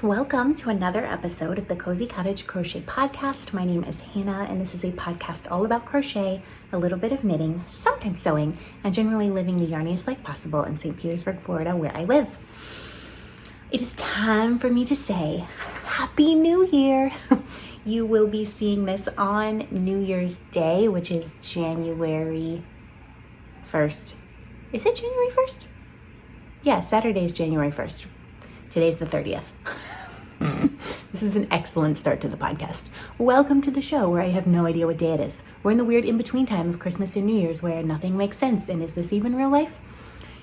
welcome to another episode of the Cozy Cottage Crochet Podcast. My name is Hannah, and this is a podcast all about crochet, a little bit of knitting, sometimes sewing, and generally living the yarniest life possible in St. Petersburg, Florida, where I live. It is time for me to say Happy New Year! You will be seeing this on New Year's Day, which is January 1st. Is it January 1st? Yeah, Saturday is January 1st. Today's the 30th. This is an excellent start to the podcast. Welcome to the show where I have no idea what day it is. We're in the weird in-between time of Christmas and New Year's where nothing makes sense. And is this even real life?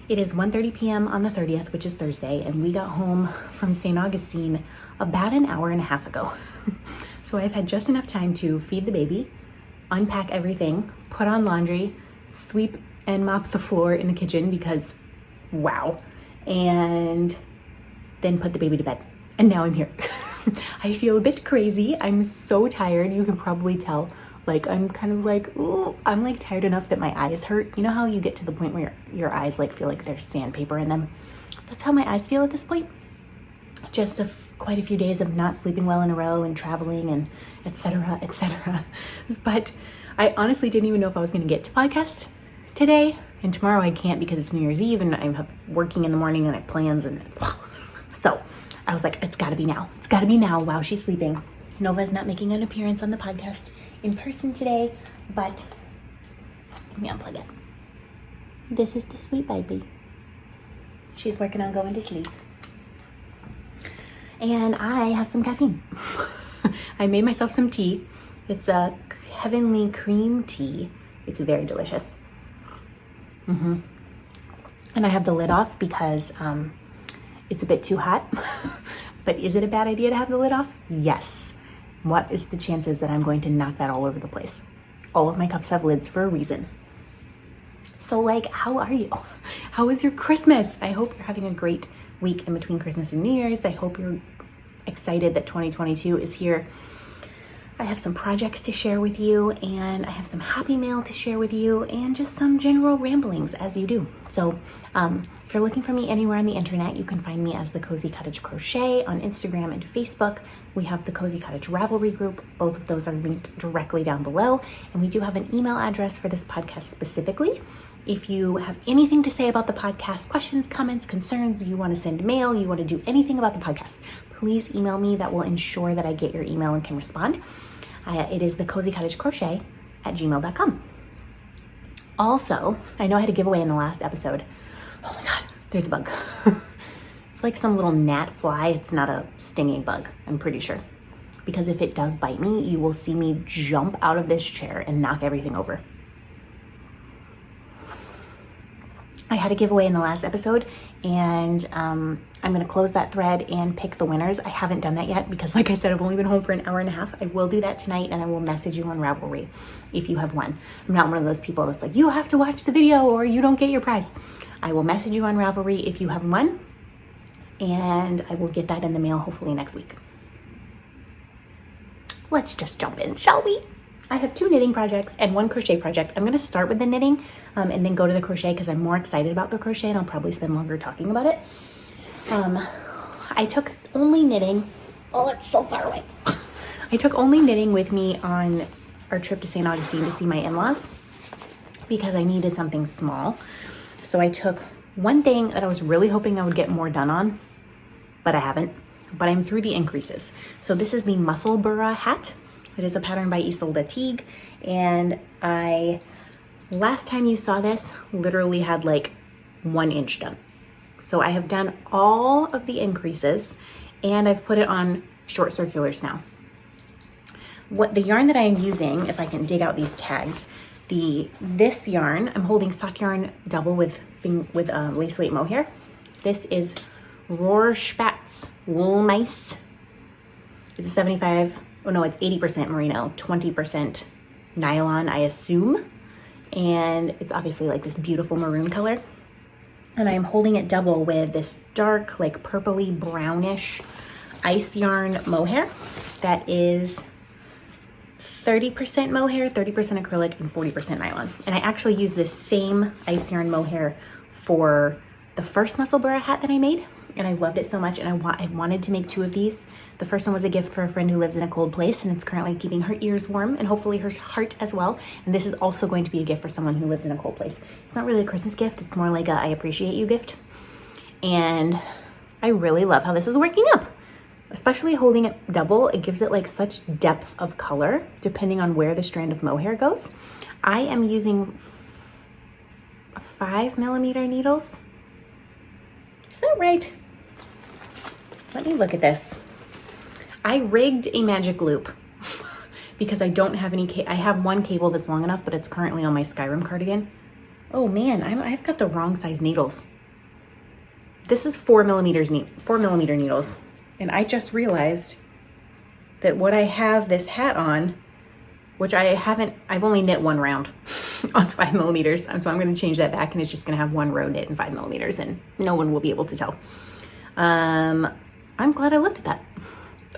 It is 1:30 p.m. on the 30th, which is Thursday, and we got home from St. Augustine about an hour and a half ago. So I've had just enough time to feed the baby, unpack everything, put on laundry, sweep and mop the floor in the kitchen because, wow, and then put the baby to bed. And now I'm here. I feel a bit crazy. I'm so tired. You can probably tell. Like, I'm kind of like, ooh, I'm like tired enough that my eyes hurt. You know how you get to the point where your eyes like feel like there's sandpaper in them? That's how my eyes feel at this point. Just quite a few days of not sleeping well in a row and traveling and etc. etc. But I honestly didn't even know if I was going to get to podcast today. And tomorrow I can't because it's New Year's Eve and I'm working in the morning and I have plans and so I was like, it's gotta be now. It's gotta be now while she's sleeping. Nova's not making an appearance on the podcast in person today, but let me unplug it. This is the sweet baby. She's working on going to sleep. And I have some caffeine. I made myself some tea. It's a heavenly cream tea. It's very delicious. And I have the lid off because it's a bit too hot. But is it a bad idea to have the lid off? Yes. What is the chances that I'm going to knock that all over the place? All of my cups have lids for a reason. So like, how are you? How was your Christmas? I hope you're having a great week in between Christmas and New Year's. I hope you're excited that 2022 is here. I have some projects to share with you, and I have some happy mail to share with you, and just some general ramblings as you do. So if you're looking for me anywhere on the internet, you can find me as the Cozy Cottage Crochet on Instagram and Facebook. We have the Cozy Cottage Ravelry group. Both of those are linked directly down below. And we do have an email address for this podcast specifically. If you have anything to say about the podcast, questions, comments, concerns, you want to send mail, you want to do anything about the podcast, please email me. That will ensure that I get your email and can respond. It is thecozycottagecrochet@gmail.com. Also, I know I had a giveaway in the last episode. Oh my God, there's a bug. It's like some little gnat fly. It's not a stinging bug, I'm pretty sure. Because if it does bite me, you will see me jump out of this chair and knock everything over. I had a giveaway in the last episode, and I'm going to close that thread and pick the winners. I haven't done that yet because, like I said, I've only been home for an hour and a half. I will do that tonight, and I will message you on Ravelry if you have won. I'm not one of those people that's like, you have to watch the video or you don't get your prize. I will message you on Ravelry if you have won, and I will get that in the mail hopefully next week. Let's just jump in, shall we? I have 2 knitting projects and 1 crochet project. I'm going to start with the knitting and then go to the crochet because I'm more excited about the crochet and I'll probably spend longer talking about it. I took only knitting. Oh, it's so far away. I took only knitting with me on our trip to St. Augustine to see my in-laws because I needed something small. So I took one thing that I was really hoping I would get more done on, but I haven't. But I'm through the increases. So this is the Muscle Burra hat. It is a pattern by Isolde Teague, and last time you saw this, literally had like 1 inch done. So I have done all of the increases, and I've put it on short circulars now. What the yarn that I am using, if I can dig out these tags, this yarn, I'm holding sock yarn double with lace weight mohair. This is Rohrspatz Wool Mice. It's a 75. Oh no, it's 80% merino, 20% nylon, I assume. And it's obviously like this beautiful maroon color. And I'm holding it double with this dark, like purpley brownish ice yarn mohair that is 30% mohair, 30% acrylic, and 40% nylon. And I actually use this same ice yarn mohair for the first Muscle Burra hat that I made, and I loved it so much, and I wanted to make 2 of these. The first one was a gift for a friend who lives in a cold place, and it's currently keeping her ears warm and hopefully her heart as well. And this is also going to be a gift for someone who lives in a cold place. It's not really a Christmas gift, it's more like a I appreciate you gift. And I really love how this is working up. Especially holding it double, it gives it like such depth of color depending on where the strand of mohair goes. I am using 5mm needles. Is that right? Let me look at this. I rigged a magic loop because I don't have any, I have one cable that's long enough, but it's currently on my Skyrim cardigan. Oh man, I've got the wrong size needles. This is 4mm needles. And I just realized that what I have this hat on, which I've only knit 1 round on 5mm. And so I'm going to change that back, and it's just going to have 1 row knit in 5mm, and no one will be able to tell. I'm glad I looked at that.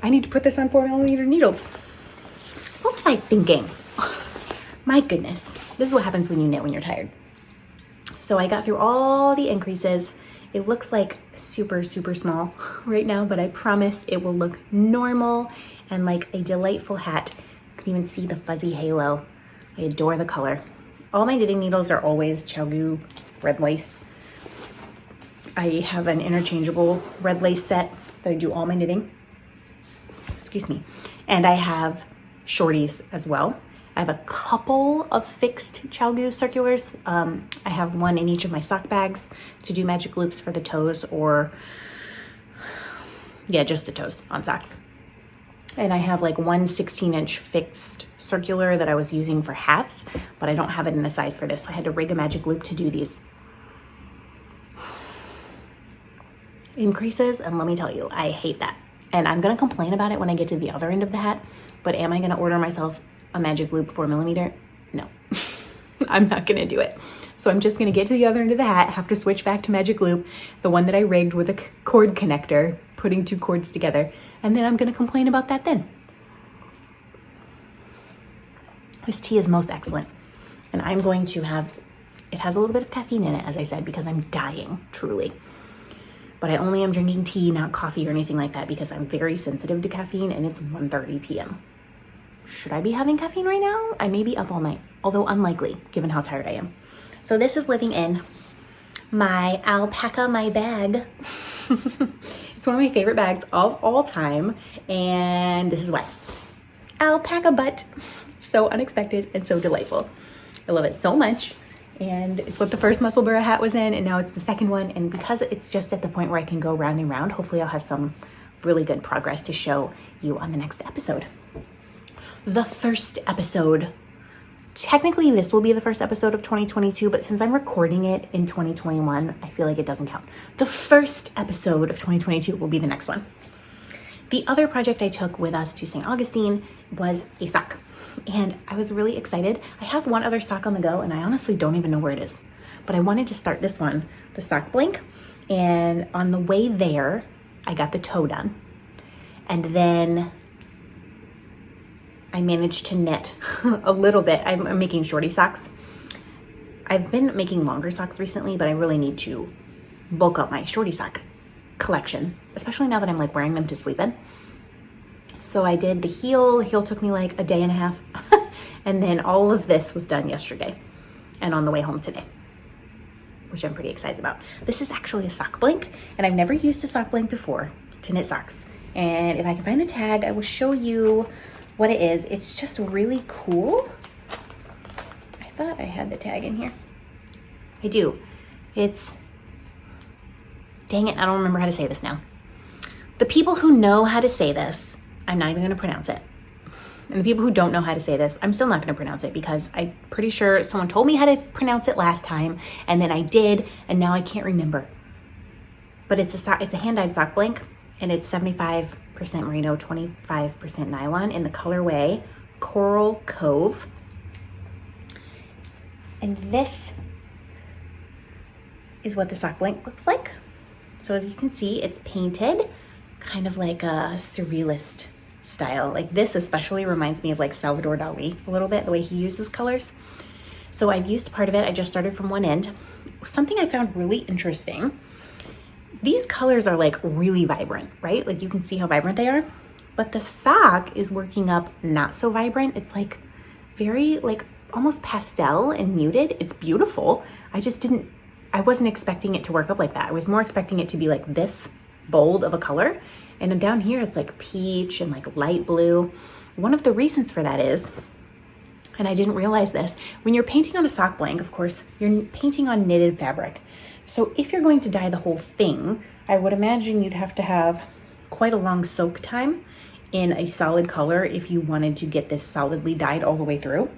I need to put this on 4mm needles. What was I thinking? My goodness. This is what happens when you knit when you're tired. So I got through all the increases. It looks like super, super small right now, but I promise it will look normal and like a delightful hat. You can even see the fuzzy halo. I adore the color. All my knitting needles are always Chalgu red lace. I have an interchangeable red lace set that I do all my knitting. Excuse me. And I have shorties as well. I have a couple of fixed Chalgu circulars. I have one in each of my sock bags to do magic loops for the toes, or yeah, just the toes on socks. And I have like one 16-inch fixed circular that I was using for hats, but I don't have it in a size for this. So I had to rig a magic loop to do these increases, and let me tell you, I hate that. And I'm gonna complain about it when I get to the other end of the hat, but am I gonna order myself a magic loop 4mm? No, I'm not gonna do it. So I'm just gonna get to the other end of the hat, have to switch back to magic loop, the one that I rigged with a cord connector, putting 2 cords together, and then I'm gonna complain about that then. This tea is most excellent. And I'm going to have, it has a little bit of caffeine in it, as I said, because I'm dying, truly. But I only am drinking tea, not coffee or anything like that, because I'm very sensitive to caffeine, and it's 1:30 p.m. Should I be having caffeine right now? I may be up all night, although unlikely, given how tired I am. So this is living in my alpaca, my bag. It's one of my favorite bags of all time, and this is why. Alpaca butt. So unexpected and so delightful. I love it so much. And it's what the first Musselburgh hat was in, and now it's the second one. And because it's just at the point where I can go round and round, hopefully I'll have some really good progress to show you on the next episode. The first episode. Technically, this will be the first episode of 2022, but since I'm recording it in 2021, I feel like it doesn't count. The first episode of 2022 will be the next one. The other project I took with us to St. Augustine was a sock, and I was really excited. I have one other sock on the go, and I honestly don't even know where it is, but I wanted to start this one, the sock blank, and on the way there, I got the toe done, and then I managed to knit a little bit. I'm making shorty socks. I've been making longer socks recently, but I really need to bulk up my shorty sock collection, especially now that I'm like wearing them to sleep in. So I did the heel. The heel took me like a day and a half. And then all of this was done yesterday and on the way home today, which I'm pretty excited about. This is actually a sock blank, and I've never used a sock blank before to knit socks. And if I can find the tag, I will show you what it is. It's just really cool. I thought I had the tag in here. I do. It's, dang it, I don't remember how to say this now. The people who know how to say this, I'm not even gonna pronounce it. And the people who don't know how to say this, I'm still not gonna pronounce it, because I'm pretty sure someone told me how to pronounce it last time, and then I did, and now I can't remember. But it's a hand-dyed sock blank, and it's 75% merino, 25% nylon in the colorway Coral Cove. And this is what the sock blank looks like. So as you can see, it's painted kind of like a surrealist style. Like this especially reminds me of like Salvador Dali a little bit, the way he uses colors. So I've used part of it. I just started from one end. Something I found really interesting these colors are like really vibrant, right? Like you can see how vibrant they are, but the sock is working up not so vibrant. It's like very like almost pastel and muted. It's beautiful. I wasn't expecting it to work up like that. I was more expecting it to be like this bold of a color. And then down here, it's like peach and like light blue. One of the reasons for that is, and I didn't realize this, when you're painting on a sock blank, of course, you're painting on knitted fabric. So if you're going to dye the whole thing, I would imagine you'd have to have quite a long soak time in a solid color if you wanted to get this solidly dyed all the way through.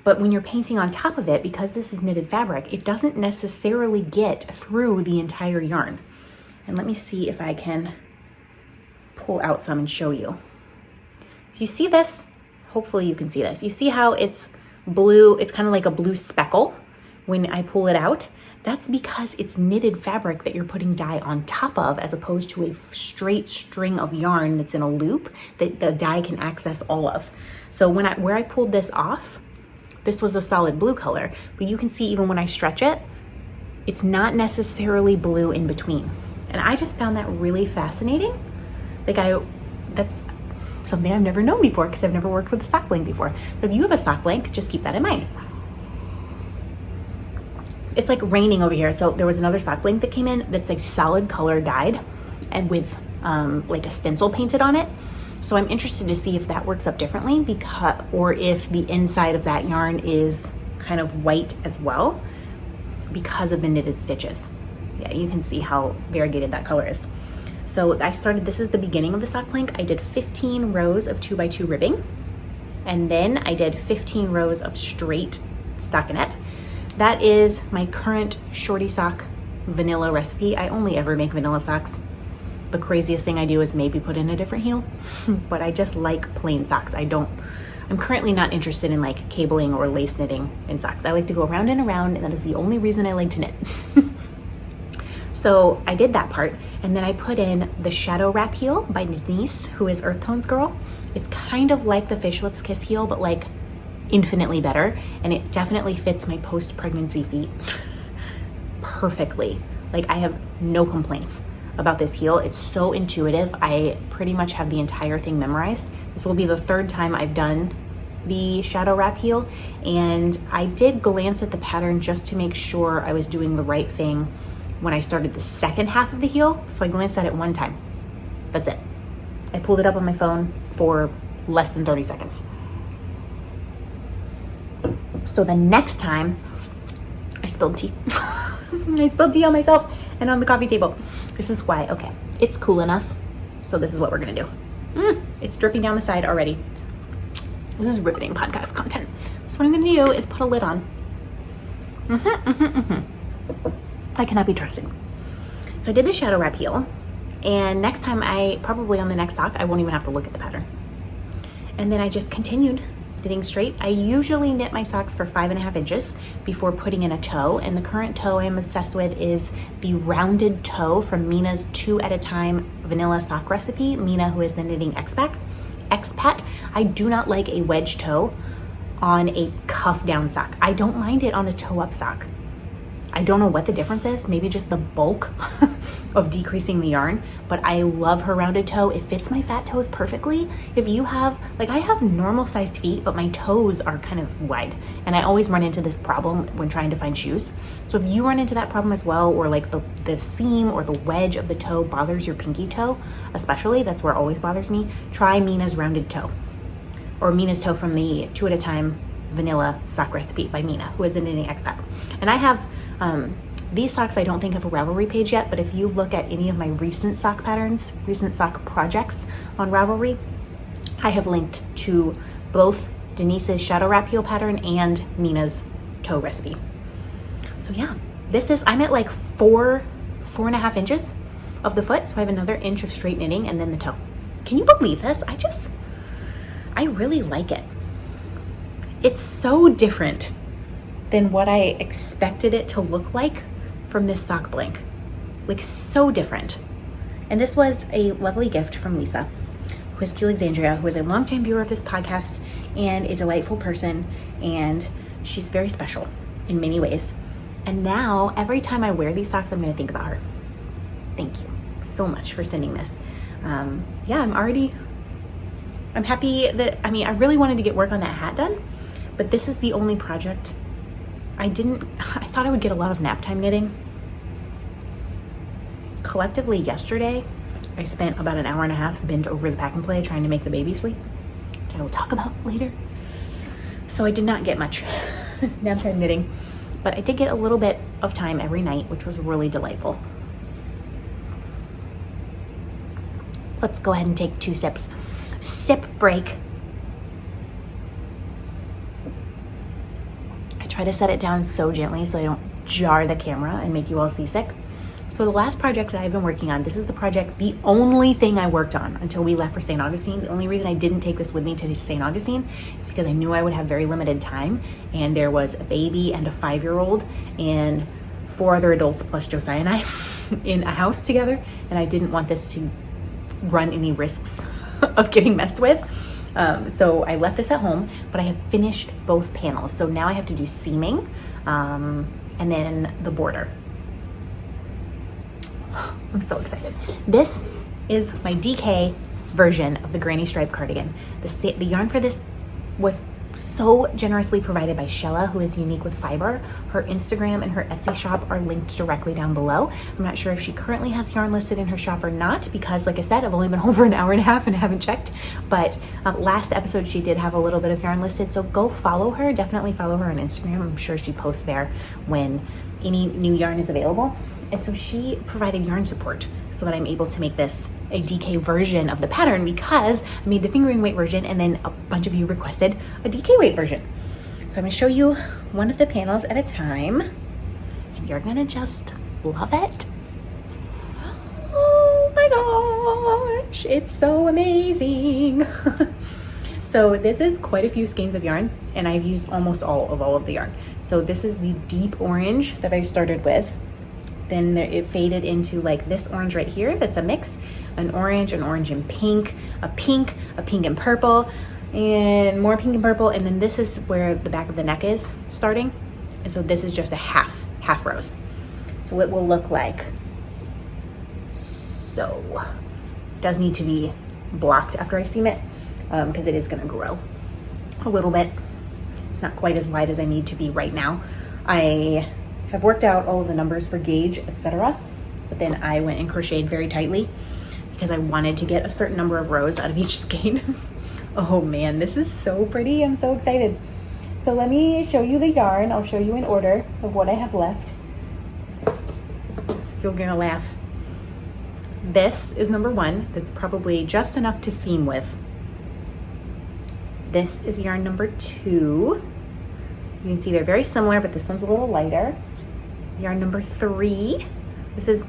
But when you're painting on top of it, because this is knitted fabric, it doesn't necessarily get through the entire yarn. And let me see if I can pull out some and show you. So you see this? Hopefully you can see this. You see how it's blue? It's kind of like a blue speckle when I pull it out. That's because it's knitted fabric that you're putting dye on top of, as opposed to a straight string of yarn that's in a loop that the dye can access all of. So where I pulled this off, this was a solid blue color, but you can see even when I stretch it, it's not necessarily blue in between. And I just found that really fascinating. That's something I've never known before because I've never worked with a sock blank before. So if you have a sock blank, just keep that in mind. It's like raining over here. So there was another sock blank that came in that's like solid color dyed and with like a stencil painted on it. So I'm interested to see if that works up differently or if the inside of that yarn is kind of white as well because of the knitted stitches. Yeah, you can see how variegated that color is. So this is the beginning of the sock blank. I did 15 rows of 2x2 ribbing, and then I did 15 rows of straight stockinette. That is my current shorty sock vanilla recipe. I only ever make vanilla socks. The craziest thing I do is maybe put in a different heel, but I just like plain socks. I'm currently not interested in like cabling or lace knitting in socks. I like to go around and around, and that is the only reason I like to knit. So I did that part, and then I put in the Shadow Wrap heel by Denise, who is Earth Tones Girl. It's kind of like the Fish Lips Kiss heel, but like infinitely better, and it definitely fits my post-pregnancy feet perfectly. Like I have no complaints about this heel. It's so intuitive. I pretty much have the entire thing memorized. This will be the third time I've done the Shadow Wrap heel, and I did glance at the pattern just to make sure I was doing the right thing when I started the second half of the heel. So I glanced at it one time. That's it. I pulled it up on my phone for less than 30 seconds. So the next time, I spilled tea. I spilled tea on myself and on the coffee table. This is why, okay, it's cool enough. So this is what we're gonna do. It's dripping down the side already. This is riveting podcast content. So what I'm gonna do is put a lid on. I cannot be trusted. So I did the Shadow Wrap heel, and next time probably on the next sock, I won't even have to look at the pattern. And then I just continued knitting straight. I usually knit my socks for 5.5 inches before putting in a toe, and the current toe I'm obsessed with is the rounded toe from Mina's 2 at a time vanilla sock recipe. Mina, who is the knitting expat. I do not like a wedge toe on a cuff down sock. I don't mind it on a toe up sock. I don't know what the difference is, maybe just the bulk of decreasing the yarn, but I love her rounded toe. It fits my fat toes perfectly. If you have, like I have normal sized feet, but my toes are kind of wide, and I always run into this problem when trying to find shoes. So if you run into that problem as well, or like the seam or the wedge of the toe bothers your pinky toe, especially, that's where it always bothers me, try Mina's rounded toe, or Mina's toe from the 2 at a time vanilla sock recipe by Mina, who is a knitting expat. And I have these socks I don't think have a Ravelry page yet, but if you look at any of my recent sock patterns, recent sock projects on Ravelry, I have linked to both Denise's Shadow Wrap heel pattern and Mina's toe recipe. So yeah, I'm at like 4.5 inches of the foot, so I have another inch of straight knitting and then the toe. Can you believe this? I really like it. It's so different than what I expected it to look like from this sock blank. Like so different. And this was a lovely gift from Lisa, who is Alexandria, who is a longtime viewer of this podcast and a delightful person, and she's very special in many ways. And now every time I wear these socks, I'm gonna think about her. thank you so much for sending this. Yeah, I'm happy that, I really wanted to get work on that hat done, but this is the only project I thought I would get a lot of nap time knitting. Collectively yesterday, I spent about an hour and a half bent over the pack and play trying to make the baby sleep, which I will talk about later. So I did not get much nap time knitting, but I did get a little bit of time every night, which was really delightful. Let's go ahead and take 2 sips. Sip break. I try to set it down so gently so I don't jar the camera and make you all seasick. So the last project that I've been working on, this is the only thing I worked on until we left for St. Augustine. The only reason I didn't take this with me to St. Augustine is because I knew I would have very limited time, and there was a baby and a 5-year-old and 4 other adults plus Josiah and I in a house together, and I didn't want this to run any risks of getting messed with. So I left this at home, but I have finished both panels. So now I have to do seaming and then the border. I'm so excited. This is my DK version of the granny stripe cardigan. The yarn for this was so generously provided by Shella, who is Unique with Fiber. Her Instagram and her Etsy shop are linked directly down below. I'm not sure if she currently has yarn listed in her shop or not, because like I said, I've only been home for an hour and a half and haven't checked. But last episode, she did have a little bit of yarn listed. So go follow her. Definitely follow her on Instagram. I'm sure she posts there when any new yarn is available. And so she provided yarn support so that I'm able to make this a DK version of the pattern, because I made the fingering weight version and then a bunch of you requested a DK weight version. So I'm gonna show you one of the panels at a time and you're gonna just love it. Oh my gosh, it's so amazing. So this is quite a few skeins of yarn, and I've used almost all of the yarn. So this is the deep orange that I started with. Then it faded into like this orange right here that's a mix, an orange and pink, a pink and purple, and more pink and purple. And then this is where the back of the neck is starting. And so this is just a half rose. So it will look like so. It does need to be blocked after I seam it, because it is gonna grow a little bit. It's not quite as wide as I need to be right now. I have worked out all of the numbers for gauge, etc. But then I went and crocheted very tightly because I wanted to get a certain number of rows out of each skein. Oh man, this is so pretty. I'm so excited. So let me show you the yarn. I'll show you in order of what I have left. You're gonna laugh. This is number 1. That's probably just enough to seam with. This is yarn number 2. You can see they're very similar, but this one's a little lighter. Yarn number 3. This is,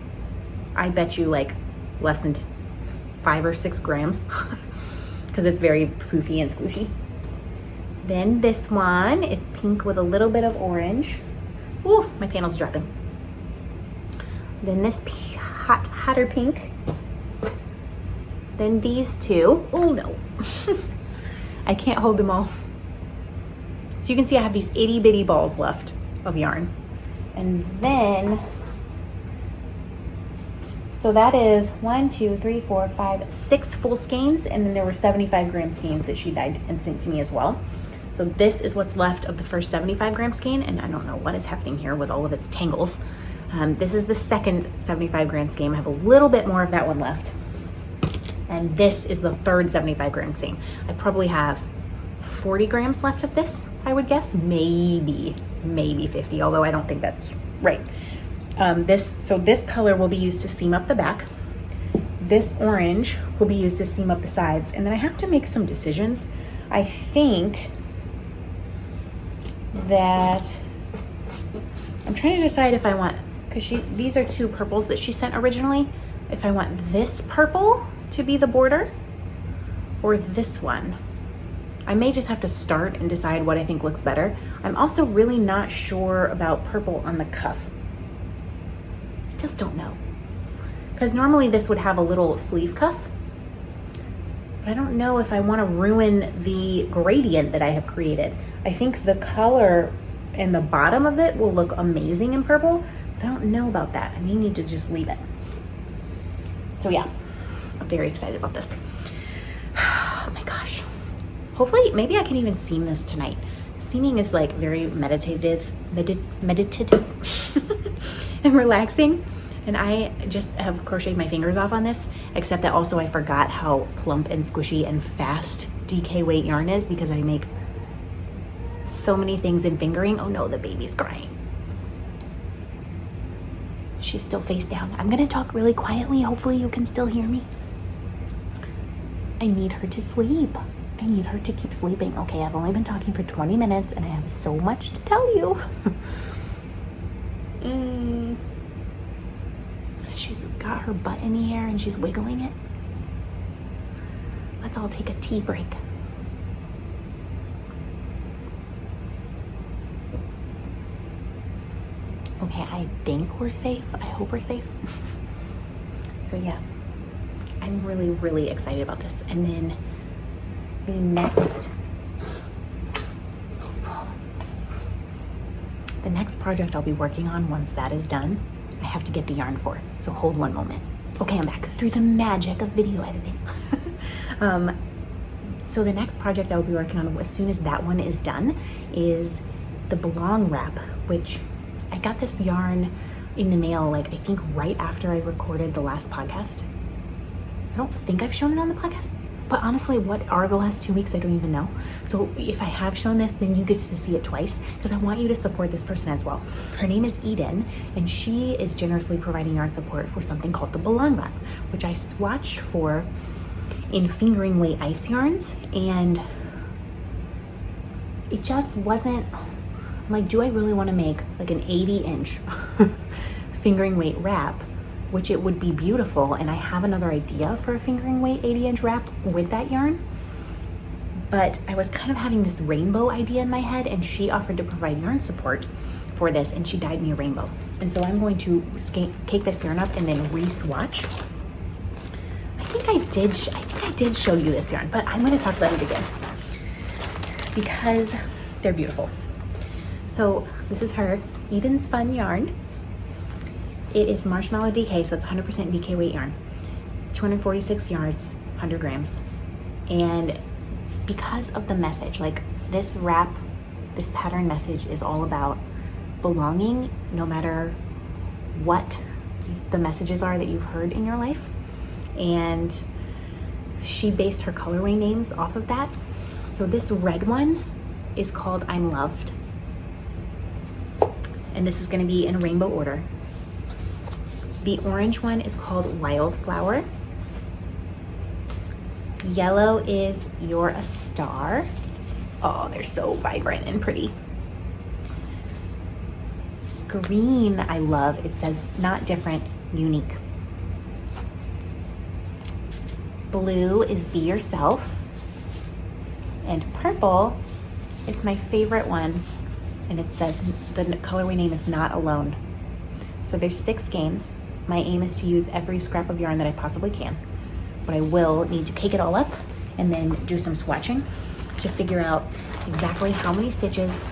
I bet you, like less than 5 or 6 grams because it's very poofy and squishy. Then this one, it's pink with a little bit of orange. Ooh, my panel's dropping. Then this hotter pink. Then these 2. Oh no. I can't hold them all. So you can see I have these itty bitty balls left of yarn. And then, so that is 1, 2, 3, 4, 5, 6 full skeins. And then there were 75 gram skeins that she dyed and sent to me as well. So this is what's left of the first 75 gram skein. And I don't know what is happening here with all of its tangles. This is the second 75 gram skein. I have a little bit more of that one left. And this is the third 75 gram skein. I probably have 40 grams left of this, I would guess. Maybe 50, although I don't think that's right. This color will be used to seam up the back. This orange will be used to seam up the sides. And then I have to make some decisions. I think that I'm trying to decide if I want, because these are 2 purples that she sent originally, if I want this purple to be the border or this one. I may just have to start and decide what I think looks better. I'm also really not sure about purple on the cuff. I just don't know. Because normally this would have a little sleeve cuff. But I don't know if I want to ruin the gradient that I have created. I think the color in the bottom of it will look amazing in purple, but I don't know about that. I may need to just leave it. So yeah, I'm very excited about this. Oh my gosh. Hopefully, maybe I can even seam this tonight. Seaming is like very meditative and relaxing. And I just have crocheted my fingers off on this, except that also I forgot how plump and squishy and fast DK weight yarn is because I make so many things in fingering. Oh no, the baby's crying. She's still face down. I'm gonna talk really quietly. Hopefully you can still hear me. I need her to sleep. I need her to keep sleeping. Okay, I've only been talking for 20 minutes and I have so much to tell you. She's got her butt in the air and she's wiggling it. Let's all take a tea break. Okay, I think we're safe. I hope we're safe. So yeah, I'm really, really excited about this. And then the next project I'll be working on, once that is done, I have to get the yarn for. So hold one moment. Okay, I'm back through the magic of video editing. So the next project I'll be working on as soon as that one is done is the belong wrap, which I got this yarn in the mail, like I think right after I recorded the last podcast. I don't think I've shown it on the podcast, but honestly, what are the last 2 weeks? I don't even know. So if I have shown this, then you get to see it twice because I want you to support this person as well. Her name is Eden, and she is generously providing yarn support for something called the belong wrap, which I swatched for in fingering weight ice yarns, and it just wasn't, I'm like, do I really want to make like an 80-inch fingering weight wrap, which it would be beautiful, and I have another idea for a fingering weight 80-inch wrap with that yarn, but I was kind of having this rainbow idea in my head, and she offered to provide yarn support for this, and she dyed me a rainbow. And so I'm going to cake this yarn up and then re-swatch. I think I did show you this yarn, but I'm going to talk about it again because they're beautiful. So this is her Eden's Fun yarn. It is marshmallow DK, so it's 100% DK weight yarn. 246 yards, 100 grams. And because of the message, like this wrap, this pattern message is all about belonging, no matter what the messages are that you've heard in your life. And she based her colorway names off of that. So this red one is called I'm Loved. And this is gonna be in rainbow order. The orange one is called Wildflower. Yellow is You're a Star. Oh, they're so vibrant and pretty. Green, I love. It says not different, unique. Blue is Be Yourself. And purple is my favorite one. And it says the colorway name is Not Alone. So there's 6 skeins. My aim is to use every scrap of yarn that I possibly can, but I will need to cake it all up and then do some swatching to figure out exactly how many stitches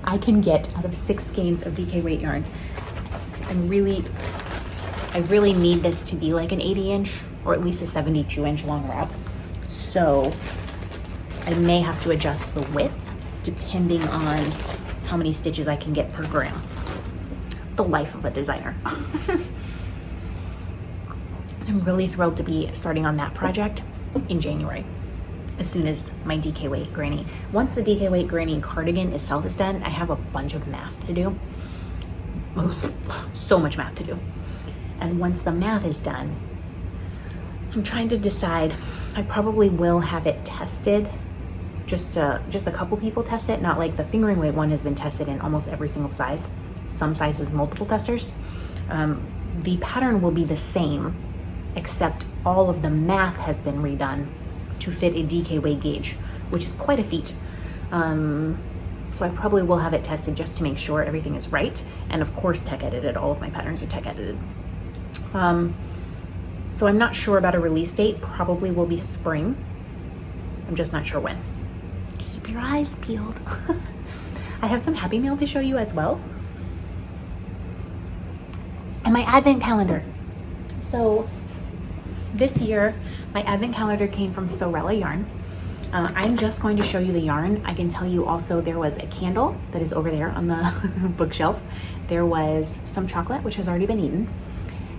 I can get out of 6 skeins of DK weight yarn. I really need this to be like an 80-inch or at least a 72-inch long wrap. So I may have to adjust the width depending on how many stitches I can get per gram. The life of a designer. I'm really thrilled to be starting on that project in January, as soon as my DK weight granny. Once the DK weight granny cardigan itself is done, I have a bunch of math to do. So much math to do. And once the math is done, I'm trying to decide, I probably will have it tested. Just a couple people test it, not like the fingering weight one has been tested in almost every single size. Some sizes, multiple testers. The pattern will be the same, except all of the math has been redone to fit a DK weight gauge, which is quite a feat. So I probably will have it tested just to make sure everything is right. And of course, tech edited. All of my patterns are tech edited. So I'm not sure about a release date. Probably will be spring. I'm just not sure when. Keep your eyes peeled. I have some happy mail to show you as well. And my advent calendar. So This year, my advent calendar came from Sorella yarn. I'm just going to show you the yarn. I can tell you also there was a candle that is over there on the bookshelf. There was some chocolate, which has already been eaten.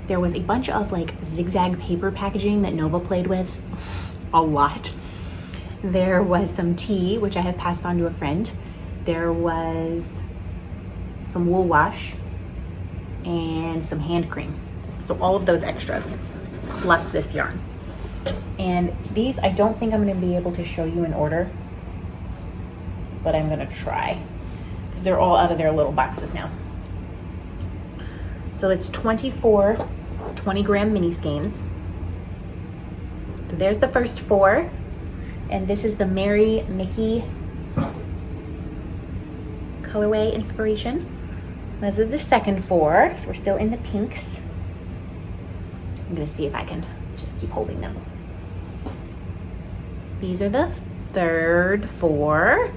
There was a bunch of like zigzag paper packaging that Nova played with a lot. There was some tea, which I have passed on to a friend. There was some wool wash and some hand cream. So all of those extras, plus this yarn. And these, I don't think I'm gonna be able to show you in order, but I'm gonna try, because they're all out of their little boxes now. So it's 24 20-gram mini skeins. So there's the first 4, and this is the Merry Mickey colorway inspiration. Those are the second 4, so we're still in the pinks. I'm gonna see if I can just keep holding them. These are the third 4.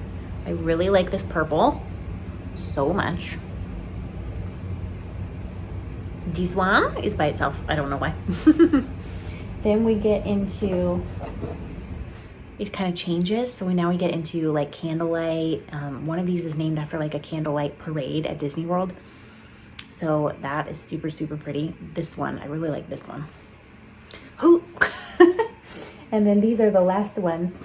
I really like this purple so much. This one is by itself. I don't know why. Then we get into, it kind of changes. So now we get into like candlelight. One of these is named after like a candlelight parade at Disney World. So that is super, super pretty. This one, I really like this one. Ooh. And then these are the last ones.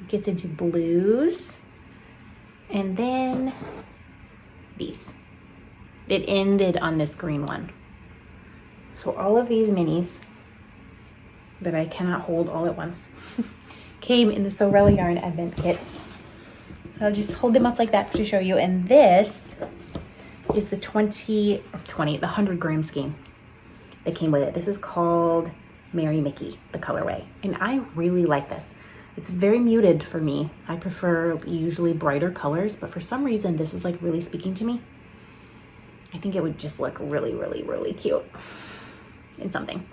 Gets into blues. And then these. It ended on this green one. So all of these minis that I cannot hold all at once came in the Sorella yarn advent kit. So I'll just hold them up like that to show you. And this is the the 100-gram skein that came with it. This is called Merry Mickey, the colorway. And I really like this. It's very muted for me. I prefer usually brighter colors, but for some reason, this is like really speaking to me. I think it would just look really, really, really cute in something.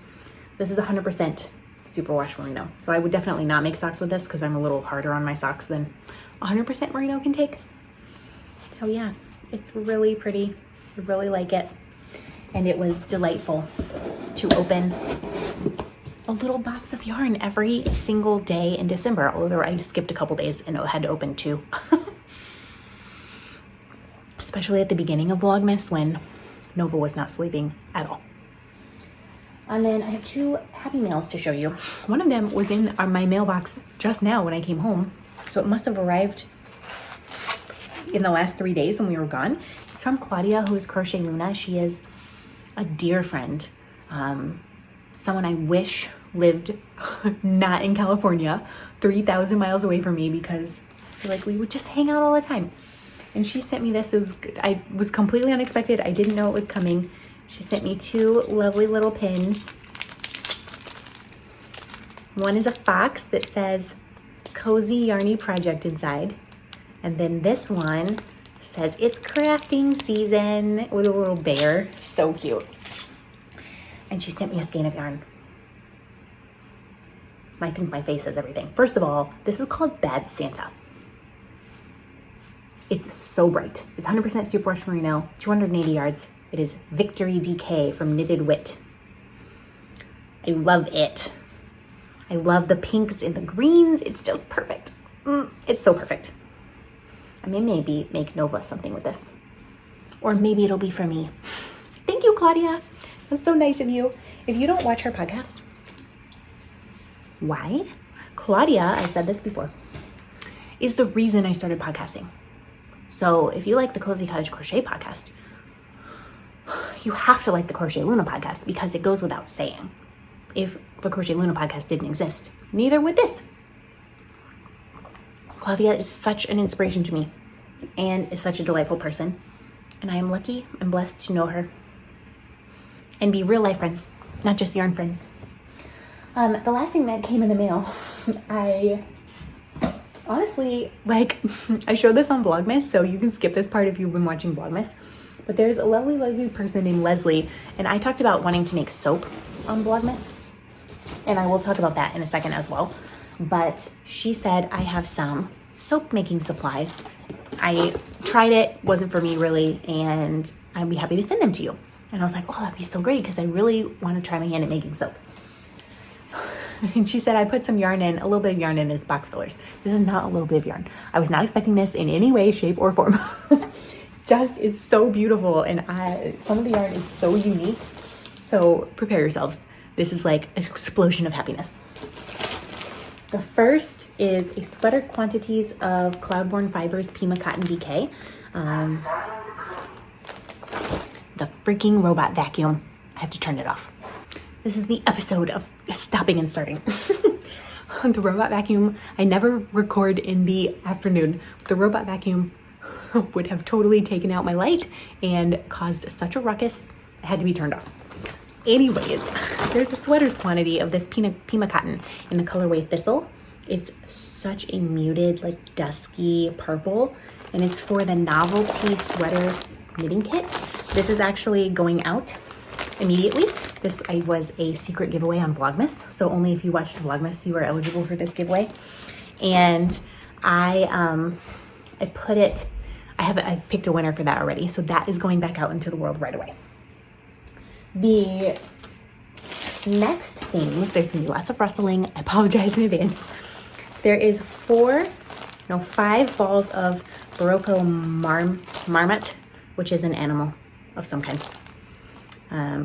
This is 100% superwash merino. So I would definitely not make socks with this because I'm a little harder on my socks than 100% merino can take. So yeah, it's really pretty. I really like it. And it was delightful to open a little box of yarn every single day in December, although I skipped a couple days and had to open 2. Especially at the beginning of Vlogmas when Nova was not sleeping at all. And then I have 2 happy mails to show you. One of them was in my mailbox just now when I came home. So it must have arrived in the last 3 days when we were gone. It's from Claudia, who is Crochet Luna. She is a dear friend, someone I wish lived not in California, 3,000 miles away from me, because I feel like we would just hang out all the time. And she sent me this. I was completely unexpected. I didn't know it was coming. She sent me 2 lovely little pins. One is a fox that says Cozy Yarny Project inside. And then this one says it's crafting season with a little bear. So cute. And she sent me a skein of yarn. I think my face says everything. First of all, this is called Bad Santa. It's so bright. It's 100% superwash merino, 280 yards. It is Victory DK from Knitted Wit. I love it. I love the pinks and the greens. It's just perfect. It's so perfect. I may maybe make Nova something with this. Or maybe it'll be for me. Thank you, Claudia. That's so nice of you. If you don't watch her podcast, why? Claudia, I've said this before, is the reason I started podcasting. So if you like the Cozy Cottage Crochet podcast, you have to like the Crochet Luna podcast, because it goes without saying. If the Crochet Luna podcast didn't exist, neither would this. Claudia is such an inspiration to me and is such a delightful person. And I am lucky and blessed to know her and be real life friends, not just yarn friends. The last thing that came in the mail, I honestly, I showed this on Vlogmas, so you can skip this part if you've been watching Vlogmas. But there's a lovely, lovely person named Leslie, and I talked about wanting to make soap on Vlogmas, and I will talk about that in a second as well. But she said I have some soap making supplies. I tried it, wasn't for me really, and I'd be happy to send them to you. And I was like, oh, that'd be so great because I really want to try my hand at making soap. And she said I put some yarn in, a little bit of yarn in as box fillers. This is not a little bit of yarn. I was not expecting this in any way, shape, or form. Just, it's so beautiful. And some of the yarn is so unique. So prepare yourselves. This is like an explosion of happiness. The first is a sweater quantities of Cloudborne Fibers Pima Cotton DK. The freaking robot vacuum. I have to turn it off. This is the episode of stopping and starting. The robot vacuum, I never record in the afternoon. The robot vacuum would have totally taken out my light and caused such a ruckus. It had to be turned off. Anyways, there's a sweater's quantity of this Pima cotton in the colorway Thistle. It's such a muted, like dusky purple, and it's for the novelty sweater knitting kit. This is actually going out immediately. This was a secret giveaway on Vlogmas, so only if you watched Vlogmas you are eligible for this giveaway. And I've picked a winner for that already, so that is going back out into the world right away. The next things, there's gonna be lots of rustling. I apologize in advance. There is 5 balls of Barocco Marmot, which is an animal of some kind.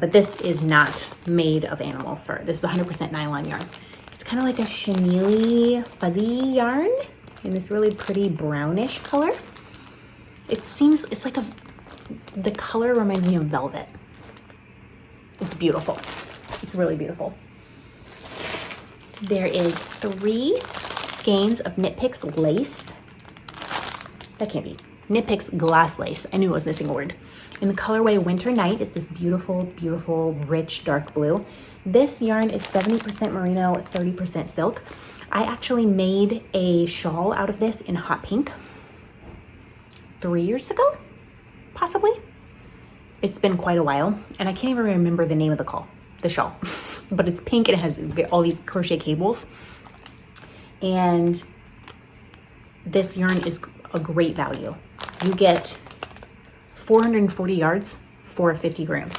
But this is not made of animal fur. This is 100% nylon yarn. It's kind of like a chenille fuzzy yarn in this really pretty brownish color. It's like the color reminds me of velvet. It's beautiful. It's really beautiful. There is 3 skeins of Knit Picks lace. That can't be. Knit Picks glass lace. I knew I was missing a word. In the colorway Winter Night, it's this beautiful, beautiful, rich, dark blue. This yarn is 70% merino, 30% silk. I actually made a shawl out of this in hot pink 3 years ago, possibly. It's been quite a while, and I can't even remember the name of the shawl, but it's pink and it has all these crochet cables. And this yarn is a great value. You get 440 yards for 50 grams.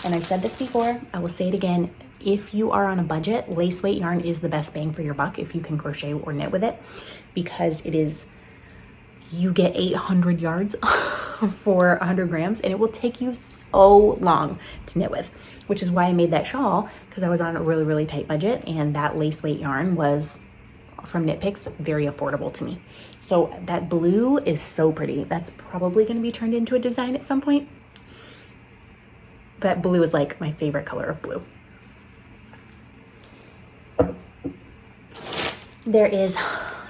And I've said this before, I will say it again. If you are on a budget, lace weight yarn is the best bang for your buck if you can crochet or knit with it, because you get 800 yards for 100 grams and it will take you so long to knit with, which is why I made that shawl, because I was on a really, really tight budget and that lace weight yarn was from Knit Picks very affordable to me. So that blue is so pretty. That's probably going to be turned into a design at some point. That blue is like my favorite color of blue. This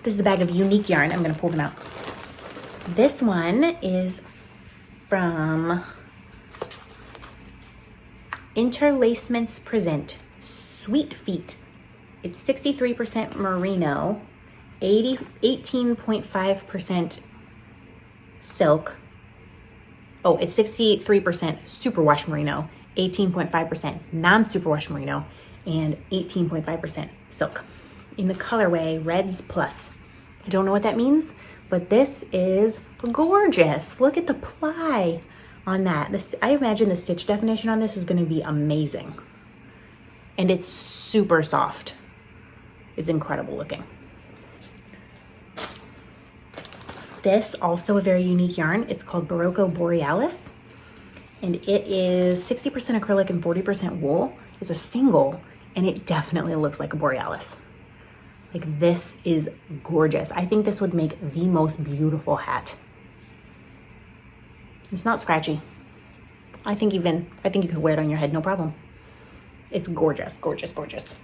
is a bag of unique yarn. I'm going to pull them out. This one is from Interlacements Present Sweet Feet. It's 63% merino, 18.5% silk. Oh, it's 63% superwash merino, 18.5% non-superwash merino, and 18.5% silk. In the colorway Reds Plus. I don't know what that means, but this is gorgeous. Look at the ply on that. I imagine the stitch definition on this is going to be amazing. And it's super soft. It's incredible looking. This, also a very unique yarn. It's called Barocco Borealis. And it is 60% acrylic and 40% wool. It's a single, and it definitely looks like a Borealis. Like, this is gorgeous. I think this would make the most beautiful hat. It's not scratchy. I think you could wear it on your head, no problem. It's gorgeous, gorgeous, gorgeous.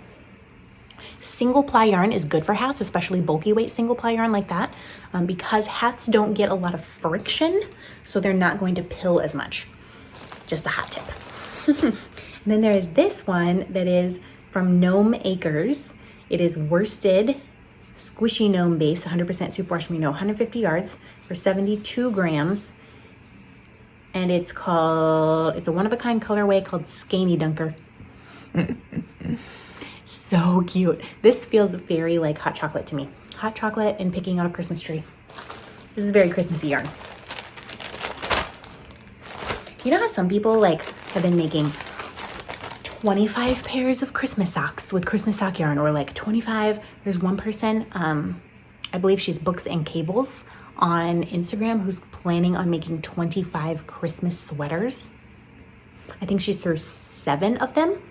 Single ply yarn is good for hats, especially bulky weight single ply yarn like that, because hats don't get a lot of friction, so they're not going to pill as much. Just a hot tip. And then there is this one that is from Gnome Acres. It is worsted squishy gnome base, 100% superwash merino, 150 yards for 72 grams. And it's a one-of-a-kind colorway called Skeiny Dunker. So cute. This feels very like hot chocolate to me. Hot chocolate and picking out a Christmas tree. This is very Christmassy yarn. You know how some people like have been making 25 pairs of Christmas socks with Christmas sock yarn, or like 25. There's one person, I believe she's Books and Cables on Instagram, who's planning on making 25 Christmas sweaters. I think she's through 7 of them.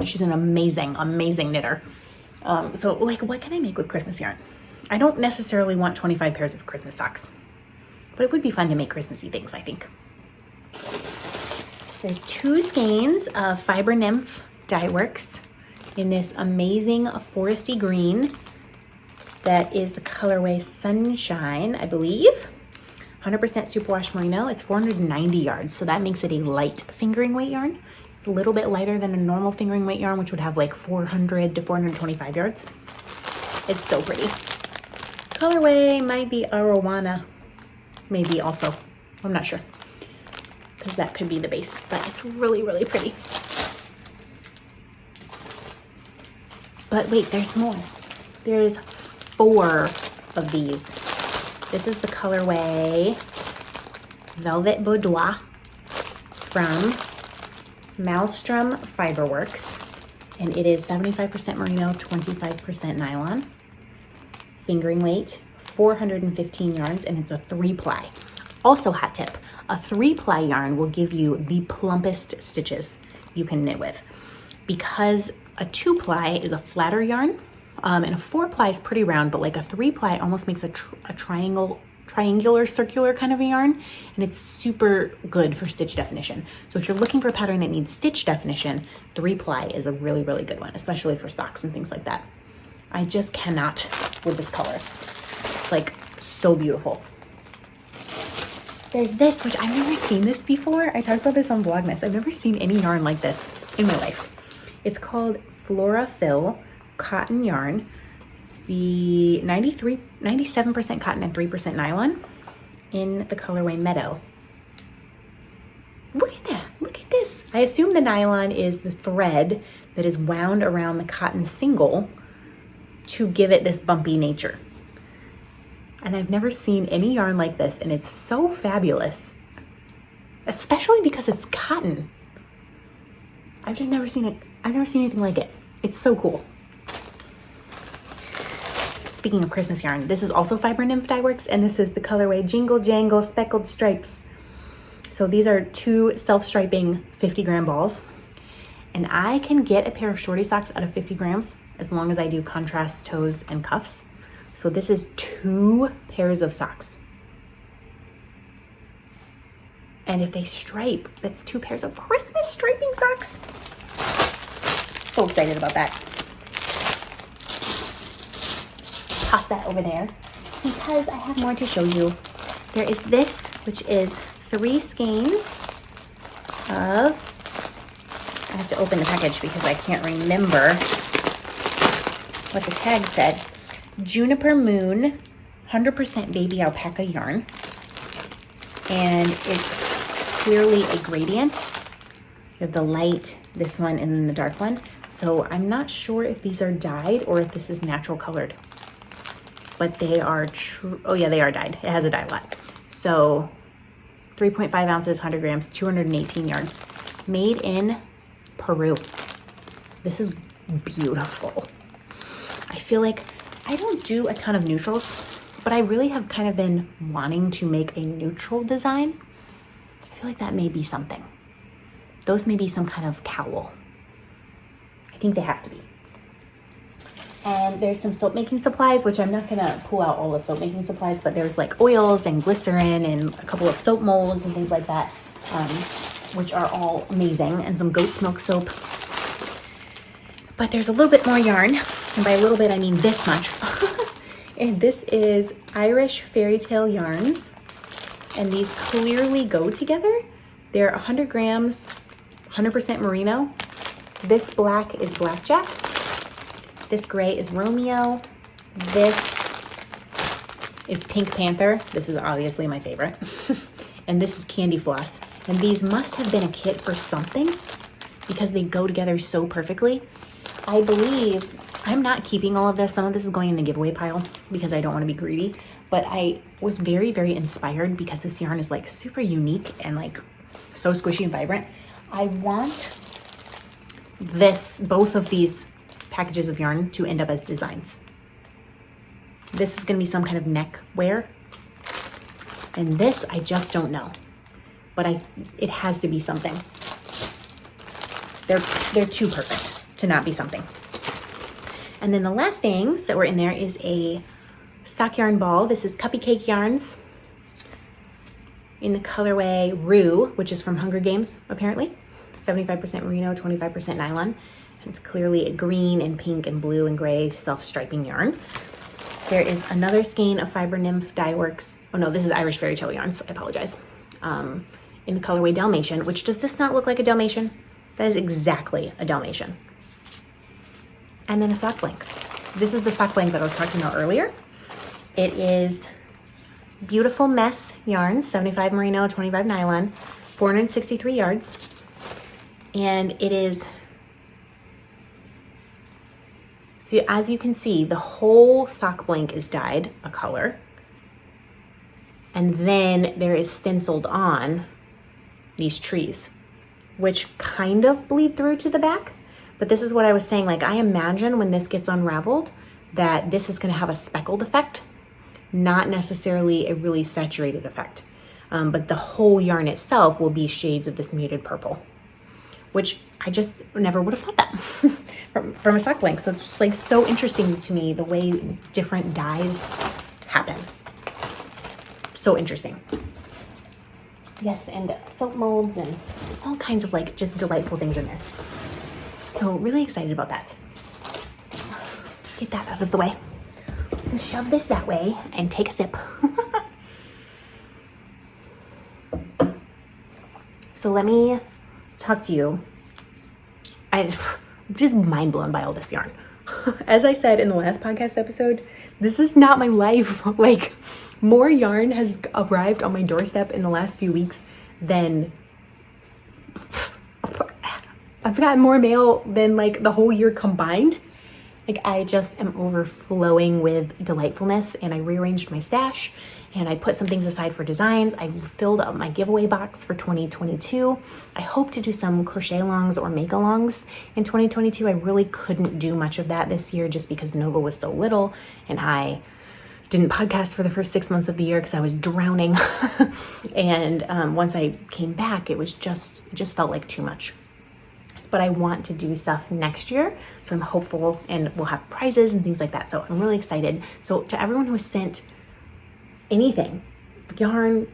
She's an amazing, amazing knitter. So like, what can I make with Christmas yarn? I don't necessarily want 25 pairs of Christmas socks, but it would be fun to make Christmassy things, I think. There's 2 skeins of Fiber Nymph dye works in this amazing foresty green that is the colorway Sunshine, I believe. 100% superwash merino. It's 490 yards, so that makes it a light fingering weight yarn. A little bit lighter than a normal fingering weight yarn, which would have like 400 to 425 yards. It's so pretty. Colorway might be Arowana, maybe also. I'm not sure, because that could be the base, but it's really, really pretty. But wait, there's more. There's 4 of these. This is the colorway Velvet Boudoir from Maelstrom Fiberworks, and it is 75% merino, 25% nylon. Fingering weight, 415 yards, and it's a 3-ply. Also, hot tip, a 3-ply yarn will give you the plumpest stitches you can knit with, because a 2-ply is a flatter yarn, and a 4-ply is pretty round, but like a 3-ply almost makes a triangular, circular kind of a yarn, and it's super good for stitch definition. So if you're looking for a pattern that needs stitch definition, 3-ply is a really, really good one, especially for socks and things like that. I just cannot with this color. It's like so beautiful. There's this, which I've never seen this before. I talked about this on Vlogmas. I've never seen any yarn like this in my life. It's called Flora Fill Cotton Yarn. It's the 97% cotton and 3% nylon in the colorway Meadow. Look at that, look at this. I assume the nylon is the thread that is wound around the cotton single to give it this bumpy nature. And I've never seen any yarn like this, and it's so fabulous, especially because it's cotton. I've just never seen it. I've never seen anything like it. It's so cool. Speaking of Christmas yarn, this is also Fiber Nymph dye works, and this is the colorway Jingle Jangle Speckled Stripes. So these are 2 self-striping 50-gram balls, and I can get a pair of shorty socks out of 50 grams as long as I do contrast toes and cuffs. So this is 2 pairs of socks. And if they stripe, that's 2 pairs of Christmas striping socks. So excited about that. Toss that over there because I have more to show you. There is this, which is 3 skeins of, I have to open the package because I can't remember what the tag said. Juniper Moon 100% baby alpaca yarn, and it's clearly a gradient. You have the light, this one, and then the dark one. So I'm not sure if these are dyed or if this is natural colored, but they are oh yeah, they are dyed. It has a dye lot. So 3.5 ounces, 100 grams, 218 yards, made in Peru. This is beautiful. I feel like I don't do a ton of neutrals, but I really have kind of been wanting to make a neutral design. I feel like that may be something. Those may be some kind of cowl. I think they have to be. And there's some soap making supplies, which I'm not gonna pull out all the soap making supplies, but there's like oils and glycerin and a couple of soap molds and things like that, which are all amazing, and some goat's milk soap. But there's a little bit more yarn, and by a little bit I mean this much. And this is Irish Fairy Tale yarns, and these clearly go together. They're 100 grams, 100% merino. This black is Blackjack. This gray is Romeo. This is Pink Panther. This is obviously my favorite. And this is Candy Floss. And these must have been a kit for something because they go together so perfectly. I believe I'm not keeping all of this. Some of this is going in the giveaway pile because I don't want to be greedy. But I was very, very inspired because this yarn is like super unique and like so squishy and vibrant. I want both of these packages of yarn to end up as designs. This is going to be some kind of neck wear. And this, I just don't know. But it has to be something. They're too perfect to not be something. And then the last things that were in there is a sock yarn ball. This is Cuppy Cake Yarns in the colorway Rue, which is from Hunger Games, apparently. 75% merino, 25% nylon. And it's clearly a green and pink and blue and gray self-striping yarn. There is another skein of Fiber Nymph Dye Works. Oh no, this is Irish Fairy Tale yarns. I apologize. In the colorway Dalmatian, which does this not look like a Dalmatian? That is exactly a Dalmatian. And then a sock blank. This is the sock blank that I was talking about earlier. It is Beautiful Mess yarns, 75 merino, 25 nylon, 463 yards. And it is, so as you can see, the whole sock blank is dyed a color. And then there is stenciled on these trees, which kind of bleed through to the back. But this is what I was saying, like I imagine when this gets unraveled that this is gonna have a speckled effect, not necessarily a really saturated effect. But the whole yarn itself will be shades of this muted purple, which I just never would have thought that from a sock blank. So it's just like so interesting to me the way different dyes happen. So interesting. Yes, and soap molds and all kinds of like just delightful things in there. So really excited about that. Get that out of the way. And shove this that way and take a sip. So let me talk to you. I'm just mind blown by all this yarn. As I said in the last podcast episode, this is not my life. Like more yarn has arrived on my doorstep in the last few weeks than I've gotten more mail than like the whole year combined. Like I just am overflowing with delightfulness, and I rearranged my stash and I put some things aside for designs. I filled up my giveaway box for 2022. I hope to do some crochet alongs or make alongs in 2022. I really couldn't do much of that this year just because Nova was so little and I didn't podcast for the first 6 months of the year because I was drowning. And once I came back, it just felt like too much. But I want to do stuff next year, so I'm hopeful, and we'll have prizes and things like that. So I'm really excited. So to everyone who has sent anything, yarn,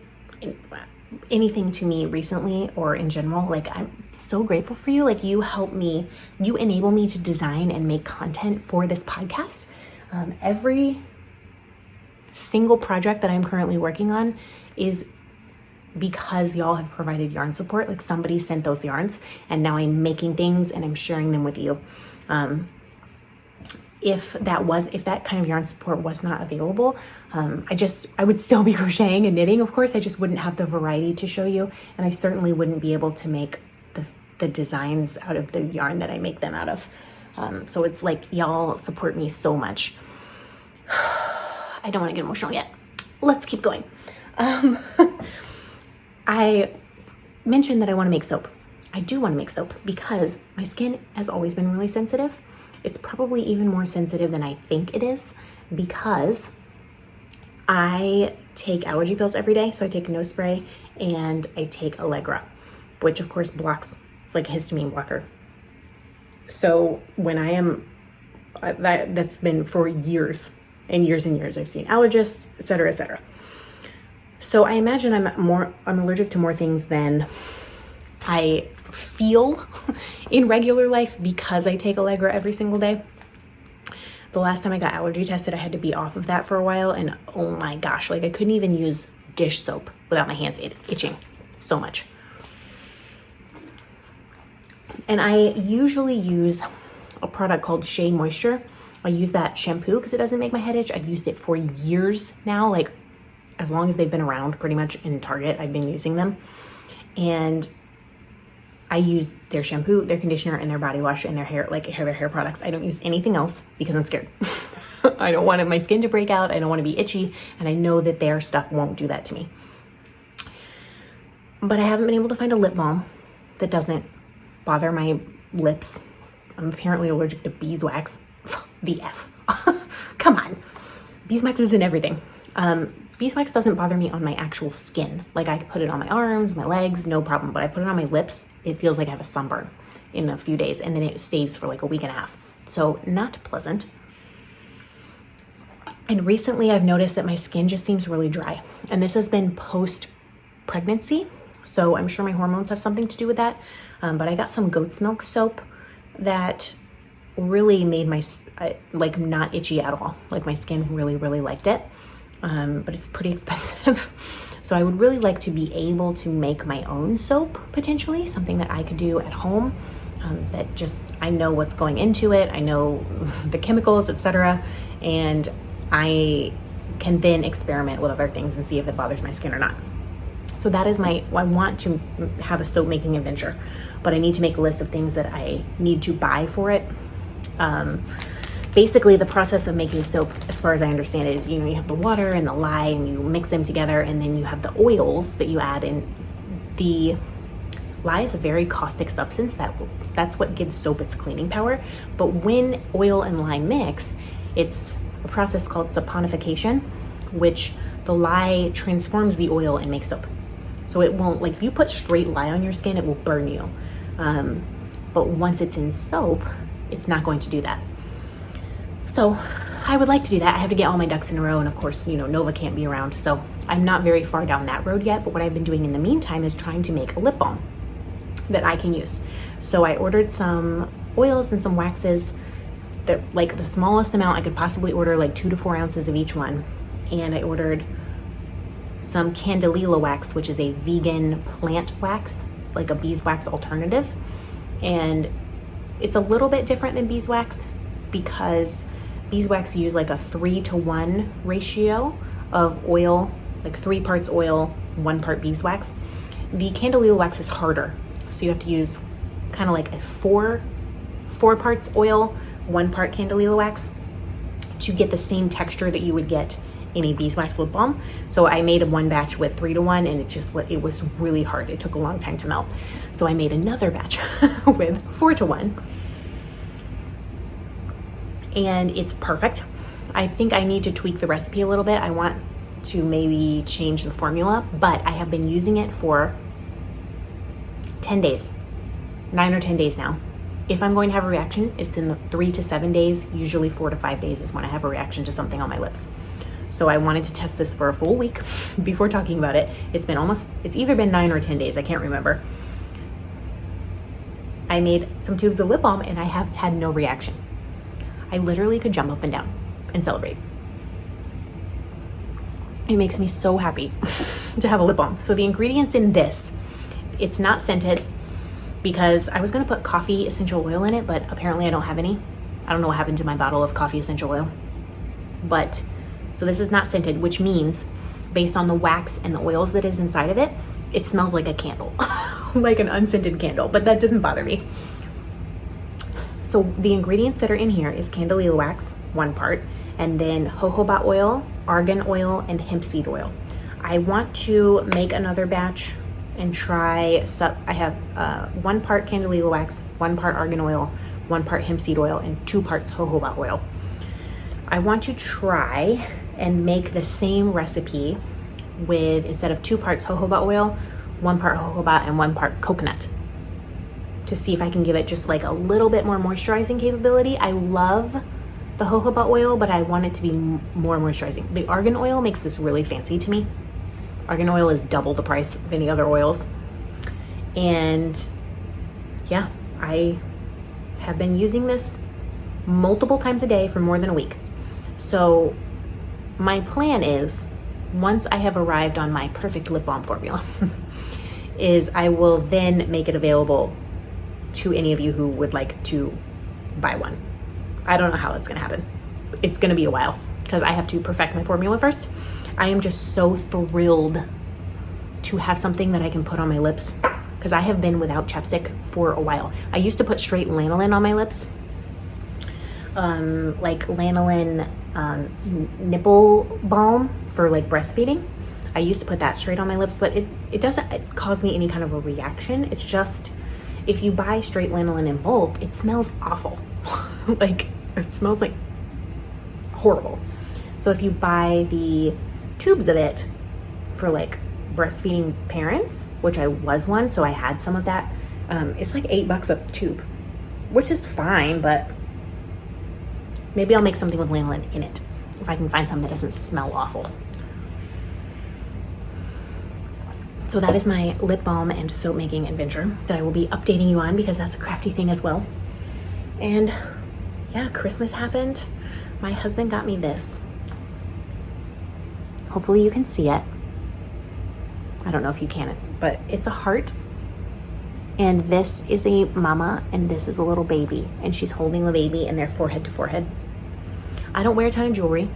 anything to me recently or in general, like I'm so grateful for you. Like you help me, you enable me to design and make content for this podcast. Every single project that I'm currently working on is because y'all have provided yarn support. Like somebody sent those yarns and now I'm making things and I'm sharing them with you. If that kind of yarn support was not available, I would still be crocheting and knitting. Of course, I just wouldn't have the variety to show you. And I certainly wouldn't be able to make the designs out of the yarn that I make them out of. So it's like y'all support me so much. I don't want to get emotional yet. Let's keep going. I mentioned that I want to make soap. I do want to make soap because my skin has always been really sensitive. It's probably even more sensitive than I think it is because I take allergy pills every day. So I take nose spray and I take Allegra, which of course blocks, it's like a histamine blocker. So when I am, that's been for years and years and years. I've seen allergists, et cetera, et cetera. So I imagine I'm allergic to more things than I feel in regular life because I take Allegra every single day. The last time I got allergy tested, I had to be off of that for a while. And oh my gosh, like I couldn't even use dish soap without my hands itching so much. And I usually use a product called Shea Moisture. I use that shampoo because it doesn't make my head itch. I've used it for years now, like as long as they've been around pretty much in Target, I've been using them. And I use their shampoo, their conditioner, and their body wash and their hair, their hair products. I don't use anything else because I'm scared. I don't want my skin to break out. I don't want to be itchy. And I know that their stuff won't do that to me. But I haven't been able to find a lip balm that doesn't bother my lips. I'm apparently allergic to beeswax. The F. Come on. Beeswax is in everything. Beeswax doesn't bother me on my actual skin. Like I could put it on my arms, my legs, no problem. But I put it on my lips, it feels like I have a sunburn in a few days, and then it stays for like a week and a half. So not pleasant. And recently I've noticed that my skin just seems really dry. And this has been post-pregnancy. So I'm sure my hormones have something to do with that. But I got some goat's milk soap that really made my, not itchy at all. Like my skin really, really liked it. But it's pretty expensive. So I would really like to be able to make my own soap, potentially, something that I could do at home, that just, I know what's going into it. I know the chemicals, etc. And I can then experiment with other things and see if it bothers my skin or not. So that is I want to have a soap making adventure, but I need to make a list of things that I need to buy for it. Basically, the process of making soap, as far as I understand it, is, you have the water and the lye and you mix them together, and then you have the oils that you add in. The lye is a very caustic substance. That's what gives soap its cleaning power. But when oil and lye mix, it's a process called saponification, which the lye transforms the oil and makes soap. So it won't, if you put straight lye on your skin, it will burn you. But once it's in soap, it's not going to do that. So I would like to do that. I have to get all my ducks in a row. And of course, Nova can't be around. So I'm not very far down that road yet. But what I've been doing in the meantime is trying to make a lip balm that I can use. So I ordered some oils and some waxes that, the smallest amount I could possibly order, 2 to 4 ounces of each one. And I ordered some candelilla wax, which is a vegan plant wax, like a beeswax alternative. And it's a little bit different than beeswax because beeswax use a 3-to-1 ratio of oil, 3 parts oil, 1 part beeswax. The candelilla wax is harder, so you have to use kind of a 4 parts oil, 1 part candelilla wax to get the same texture that you would get in a beeswax lip balm. So I made one batch with 3-to-1, and it was really hard. It took a long time to melt. So I made another batch with 4-to-1. And it's perfect. I think I need to tweak the recipe a little bit. I want to maybe change the formula, but I have been using it for 10 days, 9 or 10 days now. If I'm going to have a reaction, it's in the 3 to 7 days. Usually 4 to 5 days is when I have a reaction to something on my lips. So I wanted to test this for a full week before talking about it. It's either been 9 or 10 days. I can't remember. I made some tubes of lip balm and I have had no reaction. I literally could jump up and down and celebrate. It makes me so happy to have a lip balm. So the ingredients in this, it's not scented because I was gonna put coffee essential oil in it, but apparently I don't have any. I don't know what happened to my bottle of coffee essential oil. But, so this is not scented, which means based on the wax and the oils that is inside of it, it smells like a candle, like an unscented candle, but that doesn't bother me. So the ingredients that are in here is candelilla wax, 1 part, and then jojoba oil, argan oil, and hemp seed oil. I want to make another batch and try, I have 1 part candelilla wax, 1 part argan oil, 1 part hemp seed oil, and 2 parts jojoba oil. I want to try and make the same recipe with, instead of 2 parts jojoba oil, 1 part jojoba and 1 part coconut, to see if I can give it just a little bit more moisturizing capability. I love the jojoba oil, but I want it to be more moisturizing. The argan oil makes this really fancy to me. Argan oil is double the price of any other oils. And yeah, I have been using this multiple times a day for more than a week. So my plan is, once I have arrived on my perfect lip balm formula, is I will then make it available to any of you who would like to buy one. I don't know how that's gonna happen. It's gonna be a while because I have to perfect my formula first. I am just so thrilled to have something that I can put on my lips because I have been without chapstick for a while. I used to put straight lanolin on my lips, like lanolin nipple balm for like breastfeeding. I used to put that straight on my lips, but it doesn't cause me any kind of a reaction. It's just, if you buy straight lanolin in bulk, it smells awful. Like, it smells like horrible. So if you buy the tubes of it for like breastfeeding parents, which I was one, so I had some of that, it's like $8 a tube, which is fine, but maybe I'll make something with lanolin in it if I can find something that doesn't smell awful. So that is my lip balm and soap making adventure that I will be updating you on, because that's a crafty thing as well. And yeah, Christmas happened. My husband got me this. Hopefully you can see it. I don't know if you can, but it's a heart. And this is a mama and this is a little baby. And she's holding the baby and they're forehead to forehead. I don't wear a ton of jewelry.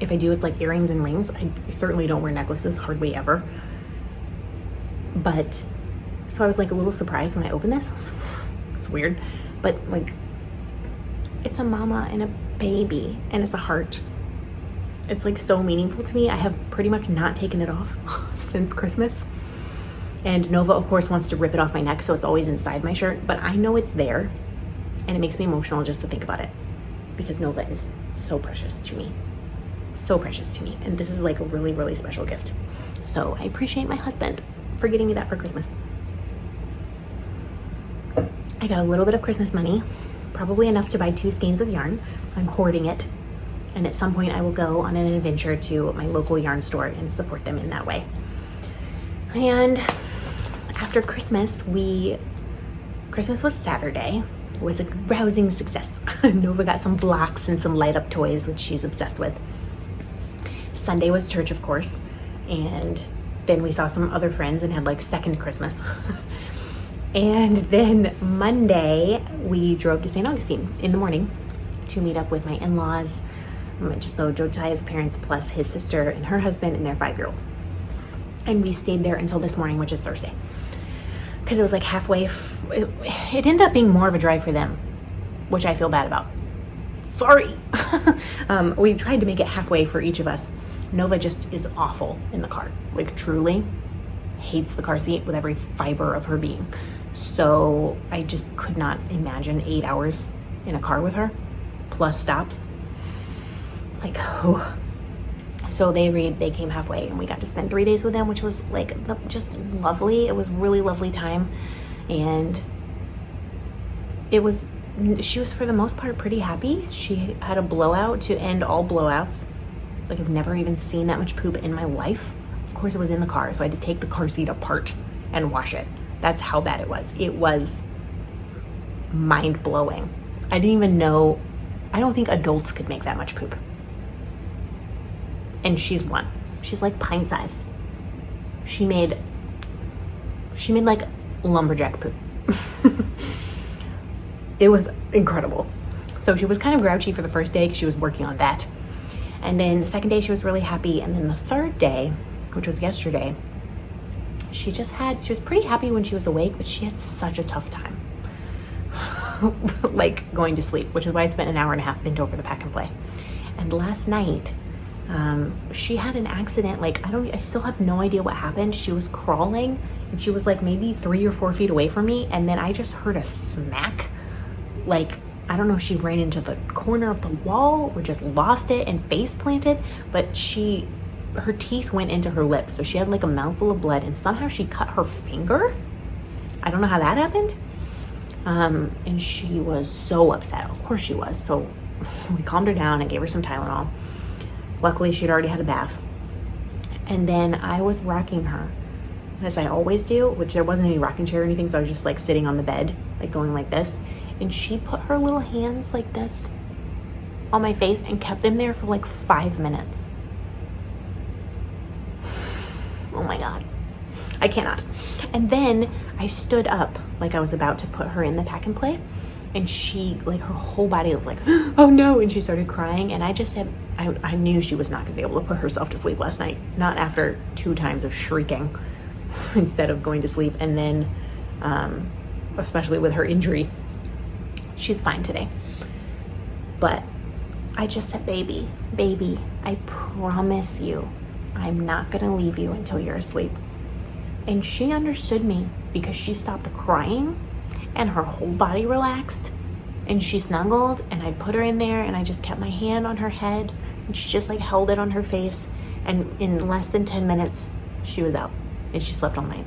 If I do, it's like earrings and rings. I certainly don't wear necklaces, hardly ever. But, so I was like a little surprised when I opened this. It's weird, but like, it's a mama and a baby and it's a heart. It's like so meaningful to me. I have pretty much not taken it off since Christmas. And Nova, of course, wants to rip it off my neck, so it's always inside my shirt, but I know it's there and it makes me emotional just to think about it, because Nova is so precious to me. So precious to me. And this is like a really, really special gift. So I appreciate my husband for getting me that for Christmas. I got a little bit of Christmas money, probably enough to buy 2 skeins of yarn, so I'm hoarding it. And at some point I will go on an adventure to my local yarn store and support them in that way. And after Christmas, Christmas was Saturday. It was a rousing success. Nova got some blocks and some light up toys, which she's obsessed with. Sunday was church, of course, and then we saw some other friends and had like second Christmas. And then Monday, we drove to St. Augustine in the morning to meet up with my in-laws. Just so Josiah's parents plus his sister and her husband and their 5-year-old. And we stayed there until this morning, which is Thursday. Because it was like halfway, it ended up being more of a drive for them, which I feel bad about. Sorry. We tried to make it halfway for each of us. Nova just is awful in the car, like truly hates the car seat with every fiber of her being. So I just could not imagine 8 hours in a car with her, plus stops. Like, oh. So they came halfway and we got to spend 3 days with them, which was like just lovely. It was really lovely time. And she was for the most part pretty happy. She had a blowout to end all blowouts. Like, I've never even seen that much poop in my life. Of course, it was in the car, so I had to take the car seat apart and wash it. That's how bad it was. It was mind-blowing. I didn't even know, I don't think adults could make that much poop. And she's one. She's like pint-sized. She made like lumberjack poop. It was incredible. So she was kind of grouchy for the first day because she was working on that. And then the second day she was really happy. And then the third day, which was yesterday, she was pretty happy when she was awake, but she had such a tough time. Like going to sleep, which is why I spent an hour and a half bent over the pack and play. And last night, she had an accident. Like, I still have no idea what happened. She was crawling and she was like maybe 3 or 4 feet away from me. And then I just heard a smack. Like, I don't know if she ran into the corner of the wall or just lost it and face planted, but her teeth went into her lip. So she had like a mouthful of blood and somehow she cut her finger. I don't know how that happened. And she was so upset. Of course she was. So we calmed her down and gave her some Tylenol. Luckily she'd already had a bath. And then I was rocking her, as I always do, which there wasn't any rocking chair or anything. So I was just like sitting on the bed, like going like this. And she put her little hands like this on my face and kept them there for like 5 minutes. Oh my God. I cannot. And then I stood up like I was about to put her in the pack and play. And she, like, her whole body was like, oh no. And she started crying. And I just said, I knew she was not going to be able to put herself to sleep last night. Not after 2 times of shrieking. instead of going to sleep. And then, especially with her injury, she's fine today. But I just said, baby, I promise you, I'm not going to leave you until you're asleep. And she understood me because she stopped crying and her whole body relaxed and she snuggled, and I put her in there and I just kept my hand on her head and she just like held it on her face. And in less than 10 minutes, she was out and she slept all night.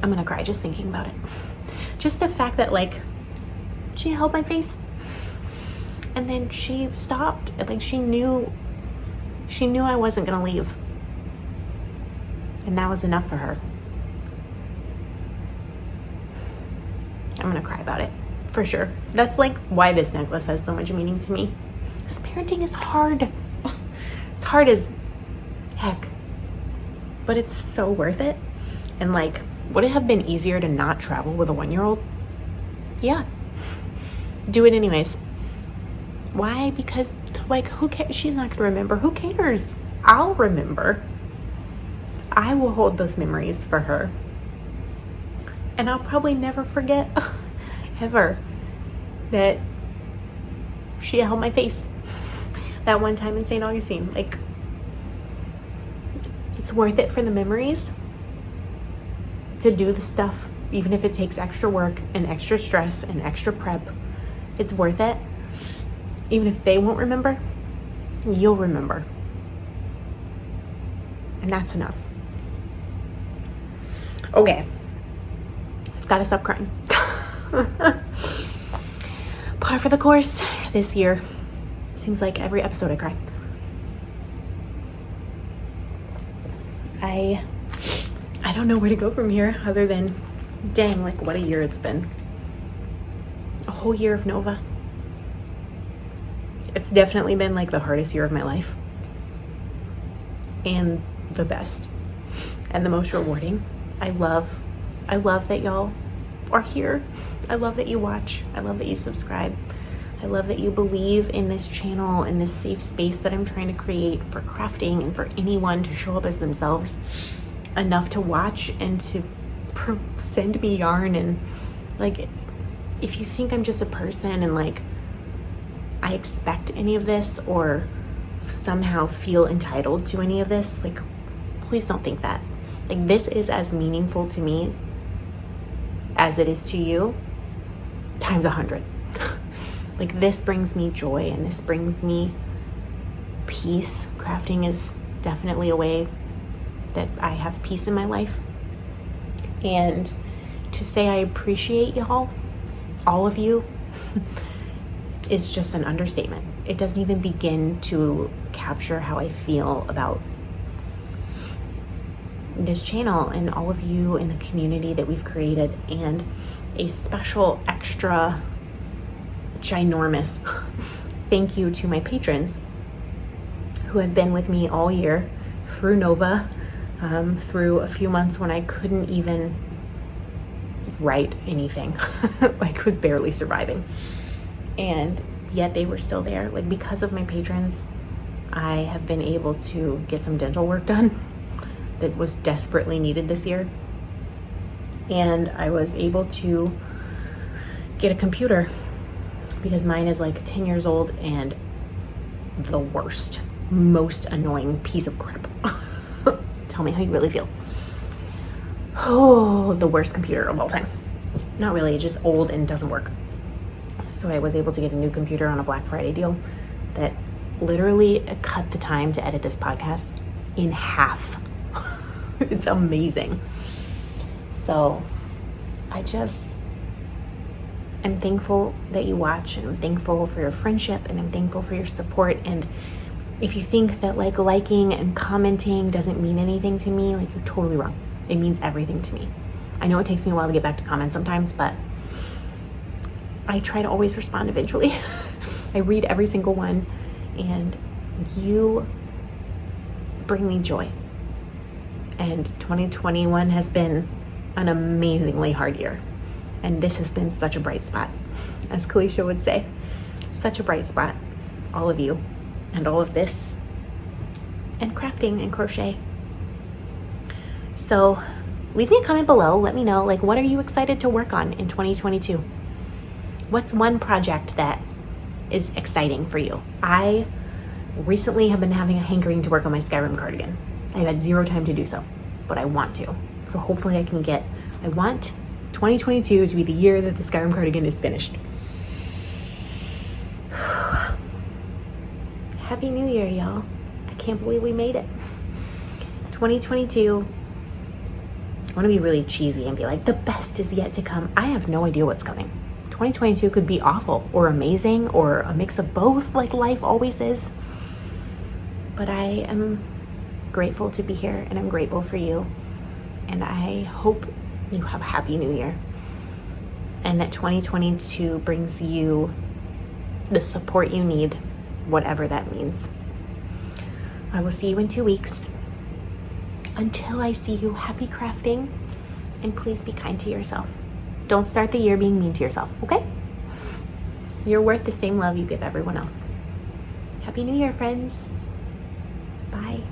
I'm going to cry just thinking about it. Just the fact that like she held my face and then she stopped. Like she knew I wasn't gonna leave, and that was enough for her. I'm gonna cry about it for sure. That's like why this necklace has so much meaning to me, because parenting is hard. It's hard as heck, but it's so worth it. And like, would it have been easier to not travel with a 1-year-old? Yeah, do it anyways. Why? Because like, who cares? She's not gonna remember. Who cares? I'll remember. I will hold those memories for her, and I'll probably never forget ever that she held my face that one time in St. Augustine. Like, it's worth it for the memories to do the stuff, even if it takes extra work and extra stress and extra prep. It's worth it. Even if they won't remember, you'll remember. And that's enough. Okay. I've got to stop crying. Par for the course this year. Seems like every episode I cry. I don't know where to go from here other than, dang, like what a year it's been. A whole year of Nova. It's definitely been like the hardest year of my life, and the best and the most rewarding. I love that y'all are here. I love that you watch. I love that you subscribe. I love that you believe in this channel and this safe space that I'm trying to create for crafting and for anyone to show up as themselves enough to watch and to send me yarn. And like, if you think I'm just a person and like I expect any of this or somehow feel entitled to any of this, like, please don't think that. Like, this is as meaningful to me as it is to you times 100. Like, this brings me joy and this brings me peace. Crafting is definitely a way that I have peace in my life. And to say I appreciate y'all, all of you, is just an understatement. It doesn't even begin to capture how I feel about this channel and all of you in the community that we've created, and a special extra ginormous thank you to my patrons who have been with me all year through Nova, through a few months when I couldn't even write anything. Like, was barely surviving. And yet they were still there. Like, because of my patrons, I have been able to get some dental work done that was desperately needed this year. And I was able to get a computer because mine is like 10 years old and the worst, most annoying piece of crap. Tell me how you really feel. Oh, the worst computer of all time. Not really, it's just old and doesn't work. So I was able to get a new computer on a Black Friday deal that literally cut the time to edit this podcast in half. It's amazing. So I'm thankful that you watch, and I'm thankful for your friendship, and I'm thankful for your support. And if you think that like liking and commenting doesn't mean anything to me, like, you're totally wrong. It means everything to me. I know it takes me a while to get back to comments sometimes, but I try to always respond eventually. I read every single one, and you bring me joy. And 2021 has been an amazingly hard year. And this has been such a bright spot, as Kalisha would say. Such a bright spot. All of you and all of this and crafting and crochet. So leave me a comment below. Let me know, like, what are you excited to work on in 2022? What's one project that is exciting for you? I recently have been having a hankering to work on my Skyrim cardigan. I've had zero time to do so, but I want to. So hopefully I want 2022 to be the year that the Skyrim cardigan is finished. Happy New Year, y'all. I can't believe we made it. 2022, I want to be really cheesy and be like, the best is yet to come. I have no idea what's coming. 2022 could be awful or amazing or a mix of both, like life always is. But I am grateful to be here, and I'm grateful for you. And I hope you have a happy new year, and that 2022 brings you the support you need, whatever that means. I will see you in 2 weeks. Until I see you, happy crafting, and please be kind to yourself. Don't start the year being mean to yourself, okay? You're worth the same love you give everyone else. Happy New Year, friends. Bye.